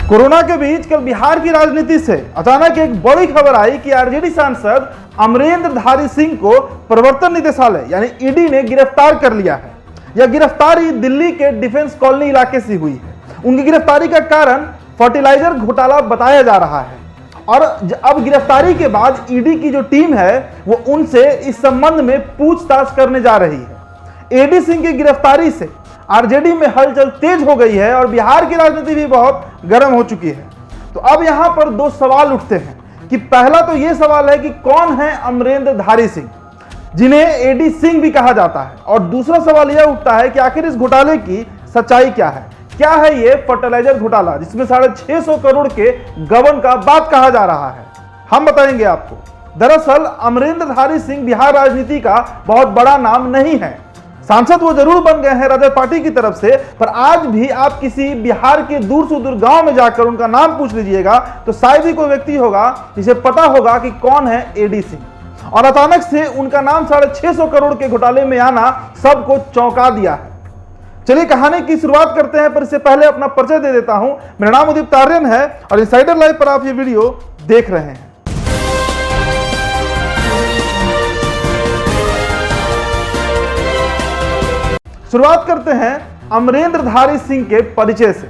Corona के बीच कल बिहार की राजनीति से अचानक एक बड़ी खबर आई कि आरजेडी सांसद अमरेंद्रधारी सिंह को प्रवर्तन निदेशालय यानी ईडी ने गिरफ्तार कर लिया है। यह गिरफ्तारी दिल्ली के डिफेंस कॉलोनी इलाके से हुई है। उनकी गिरफ्तारी का कारण फर्टिलाइजर घोटाला बताया जा रहा है और अब गिरफ्तारी के बाद ईडी की जो टीम है वो उनसे इस संबंध में पूछताछ करने जा रही है। एडी सिंह की गिरफ्तारी से आरजेडी में हलचल तेज हो गई है और बिहार की राजनीति भी बहुत गर्म हो चुकी है। तो अब यहां पर दो सवाल उठते हैं कि पहला तो यह सवाल है कि कौन है अमरेंद्रधारी सिंह, जिन्हें एडी सिंह भी कहा जाता है, और दूसरा सवाल यह उठता है कि आखिर इस घोटाले की सच्चाई क्या है ये फर्टिलाइजर घोटाला जिसमें 650 करोड़ के गबन का बात कहा जा रहा है। हम बताएंगे आपको। दरअसल अमरेंद्रधारी सिंह बिहार राजनीति का बहुत बड़ा नाम नहीं है। सांसद वो जरूर बन गए हैं राजद पार्टी की तरफ से, पर आज भी आप किसी बिहार के दूर से दूर गांव में जाकर उनका नाम पूछ लीजिएगा तो शायद ही कोई व्यक्ति होगा जिसे पता होगा कि कौन है एडी सिंह। और अचानक से उनका नाम 650 करोड़ के घोटाले में आना सबको चौंका दिया है। चलिए कहानी की शुरुआत करते हैं, पर इससे पहले अपना परिचय दे देता हूं। मेरा नाम उदित तारियन है और इनसाइडर लाइव पर आप ये वीडियो देख रहे हैं। शुरुआत करते हैं अमरेंद्रधारी सिंह के परिचय से।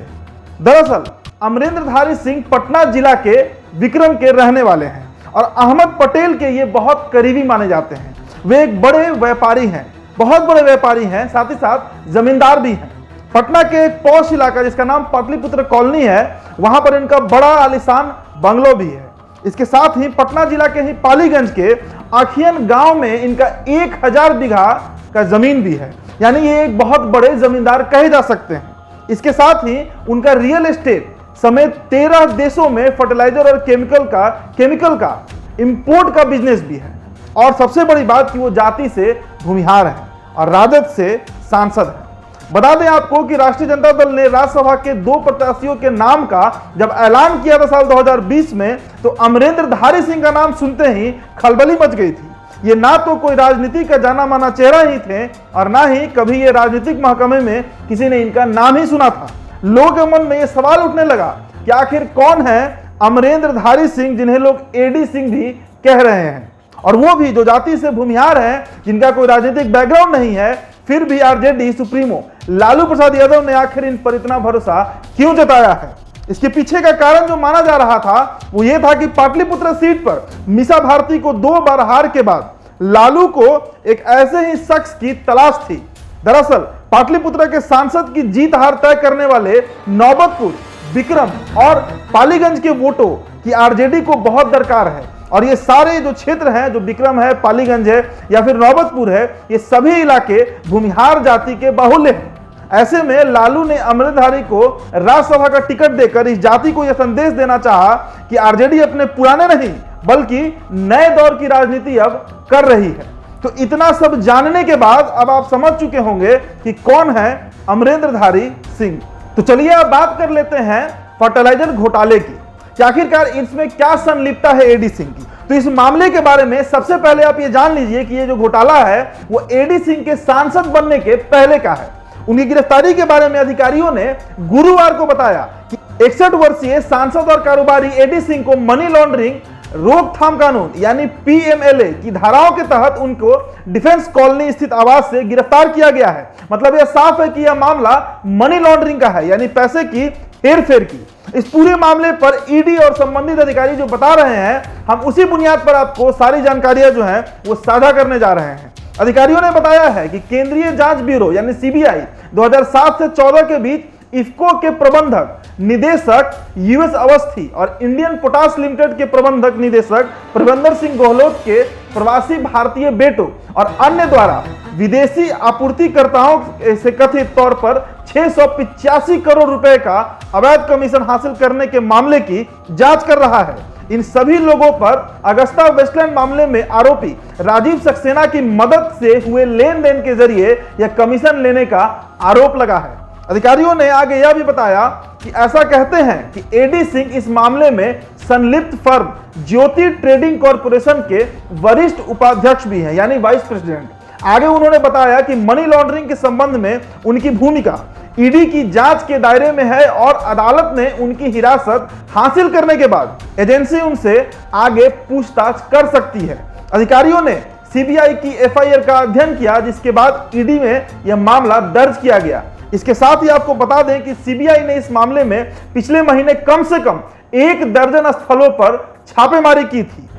दरअसल अमरेंद्रधारी सिंह पटना जिला के विक्रम के रहने वाले हैं और अहमद पटेल के ये बहुत करीबी माने जाते हैं। वे एक बड़े व्यापारी हैं, बहुत बड़े व्यापारी हैं, साथ ही साथ जमींदार भी हैं। पटना के एक पॉश इलाका जिसका नाम पाटलिपुत्र कॉलोनी है, वहां पर इनका बड़ा आलीशान बंगलो भी है। इसके साथ ही पटना जिला के ही पालीगंज के आखियन गांव में इनका 1000 बीघा का जमीन भी है, यानी ये एक बहुत बड़े जमींदार कहे जा सकते हैं। इसके साथ ही उनका रियल एस्टेट समेत 13 देशों में फर्टिलाइजर और केमिकल का इंपोर्ट का बिजनेस भी है। और सबसे बड़ी बात कि वो जाति से भूमिहार है और राजद से सांसद है। बता दें आपको कि राष्ट्रीय जनता दल ने राज्यसभा के 2 प्रत्याशियों के नाम का जब ऐलान किया था साल 2020 में, तो अमरेंद्रधारी सिंह का नाम सुनते ही खलबली मच गई थी। ये ना तो कोई राजनीति का जाना माना चेहरा ही थे और ना ही कभी ये राजनीतिक महकमे में किसी ने इनका नाम ही सुना था। लोगों के मन में ये सवाल उठने लगा कि आखिर कौन है अमरेंद्रधारी सिंह, जिन्हें लोग एडी सिंह भी कह रहे हैं, और वो भी जो जाति से भूमिहार है, जिनका कोई राजनीतिक बैकग्राउंड नहीं है। फिर भी आरजेडी सुप्रीमो लालू प्रसाद यादव ने आखिर इन पर इतना भरोसा क्यों जताया है? इसके पीछे का कारण जो माना जा रहा था वो ये था कि पाटलिपुत्र सीट पर मीसा भारती को 2 बार हार के बाद लालू को एक ऐसे ही शख्स की तलाश थी। दरअसल पाटलिपुत्र के सांसद की जीत हार तय करने वाले नौबतपुर, विक्रम और पालीगंज के वोटों की आरजेडी को बहुत दरकार है। और ये सारे जो क्षेत्र हैं, जो विक्रम है, पालीगंज है या फिर नौबतपुर है, ये सभी इलाके भूमिहार जाति के बाहुल्य हैं। ऐसे में लालू ने अमरेंद्रधारी को राज्यसभा का टिकट देकर इस जाति को यह संदेश देना चाहा कि आरजेडी अपने पुराने नहीं बल्कि नए दौर की राजनीति अब कर रही है। तो इतना सब जानने के बाद अब आप समझ चुके होंगे कि कौन है अमरेंद्रधारी सिंह। तो चलिए अब बात कर लेते हैं फर्टिलाइजर घोटाले की कि आखिरकार इसमें क्या संलिप्तता है एडी सिंह की। तो इस मामले के बारे में सबसे पहले आप ये जान लीजिए कि ये जो घोटाला है वो एडी सिंह के सांसद बनने के पहले का है। उनकी गिरफ्तारी के बारे में अधिकारियों ने गुरुवार को बताया कि 61 वर्षीय सांसद और कारोबारी एडी सिंह को मनी लॉन्ड्रिंग रोकथाम कानून यानी पीएमएलए की धाराओं के तहत उनको डिफेंस कॉलोनी स्थित आवास से गिरफ्तार किया गया है। मतलब यह साफ है कि यह मामला मनी लॉन्ड्रिंग का है, यानी पैसे की हेरफेर की। इस पूरे मामले पर ईडी और संबंधित अधिकारी जो बता रहे हैं, हम उसी बुनियाद पर आपको सारी जानकारियां जो हैं वो साझा करने जा रहे हैं। अधिकारियों ने बताया है कि केंद्रीय जांच ब्यूरो यानी सीबीआई 2007 से 14 के बीच इफ्को के प्रबंधक निदेशक यूएस अवस्थी और इंडियन पोटास लिमिटेड के प्रबंधक निदेशक प्रबंधर सिंह गहलोत के प्रवासी भारतीय बेटों और अन्य द्वारा विदेशी आपूर्तिकर्ताओं से कथित तौर पर 685 करोड़ रुपए का अवैध कमीशन हासिल करने के मामले की जांच कर रहा है। इन सभी लोगों पर अगस्ता वेस्टलैंड मामले में आरोपी राजीव सक्सेना की मदद से हुए लेन देन के जरिए यह कमीशन लेने का आरोप लगा है। अधिकारियों ने आगे यह भी बताया कि ऐसा कहते हैं कि एडी सिंह इस मामले में संलिप्त फर्म ज्योति ट्रेडिंग कॉरपोरेशन के वरिष्ठ उपाध्यक्ष भी हैं, यानी वाइस प्रेसिडेंट। आगे उन्होंने बताया कि मनी लॉन्ड्रिंग के संबंध में उनकी भूमिका ईडी की जांच के दायरे में है और अदालत ने उनकी हिरासत हासिल करने के बाद एजेंसी उनसे आगे पूछताछ कर सकती है। अधिकारियों ने सीबीआई की एफआईआर का अध्ययन किया, जिसके बाद ईडी में यह मामला दर्ज किया गया। इसके साथ ही आपको बता दें कि सीबीआई ने इस मामले में पिछले महीने कम से कम 1 दर्जन स्थलों पर छापेमारी की थी।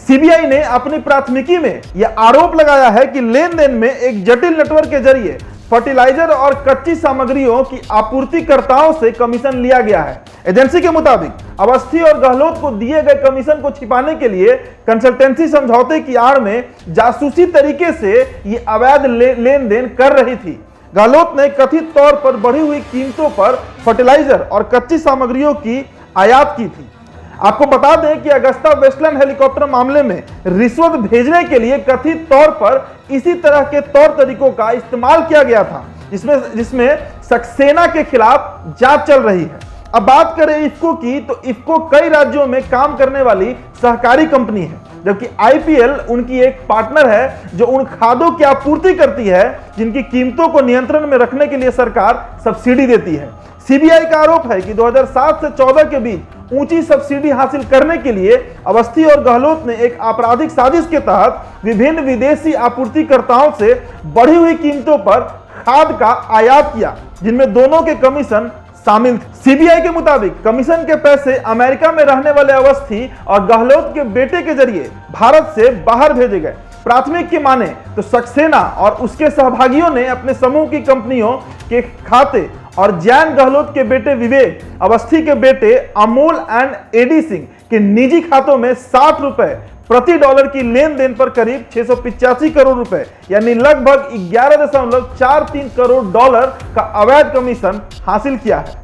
सीबीआई ने अपनी प्राथमिकी में यह आरोप लगाया है कि लेन देन में एक जटिल नेटवर्क के जरिए फर्टिलाइजर और कच्ची सामग्रियों की आपूर्तिकर्ताओं से कमीशन लिया गया है। एजेंसी के मुताबिक अवस्थी और गहलोत को दिए गए कमीशन को छिपाने के लिए कंसल्टेंसी समझौते की आड़ में जासूसी तरीके से ये अवैध लेन देन कर रही थी। गहलोत ने कथित तौर पर बढ़ी हुई कीमतों पर फर्टिलाइजर और कच्ची सामग्रियों की आयात की थी। आपको बता दें कि अगस्ता वेस्टलैंड हेलीकॉप्टर मामले में रिश्वत भेजने के लिए कथित तौर पर इसी तरह के तौर तरीकों का इस्तेमाल किया गया था, जिसमें सक्सेना के खिलाफ जांच चल रही है। अब बात करें इफ्को की, तो इफ्को कई राज्यों में काम करने वाली सहकारी कंपनी है, जबकि आईपीएल उनकी एक पार्टनर है जो उन खादों की आपूर्ति करती है जिनकी कीमतों को नियंत्रण में रखने के लिए सरकार सब्सिडी देती है। सीबीआई का आरोप है कि 2007 से 14 के बीच ऊंची सब्सिडी हासिल करने के लिए अवस्थी और गहलोत ने एक आपराधिक साजिश के तहत विभिन्न विदेशी आपूर्तिकर्ताओं से बढ़ी हुई कीमतों पर खाद का आयात किया, जिनमें दोनों के कमीशन शामिल थे। सीबीआई के मुताबिक कमीशन के पैसे अमेरिका में रहने वाले अवस्थी और गहलोत के बेटे के जरिए भारत से बाहर भेजे गए। प्राथमिक की माने तो सक्सेना और उसके सहभागियों ने अपने समूह की कंपनियों के खाते और जैन गहलोत के बेटे विवेक, अवस्थी के बेटे अमोल एंड एडी सिंह के निजी खातों में 60 रुपए प्रति डॉलर की लेन देन पर करीब 685 करोड़ रुपए यानी लगभग 11.43 करोड़ डॉलर का अवैध कमीशन हासिल किया है।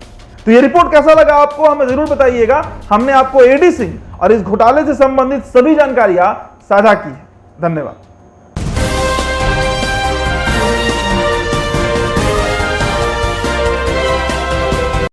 तो ये रिपोर्ट कैसा लगा आपको, हमें जरूर बताइएगा। हमने आपको एडी सिंह और इस घोटाले से संबंधित सभी जानकारियां साझा की है। धन्यवाद।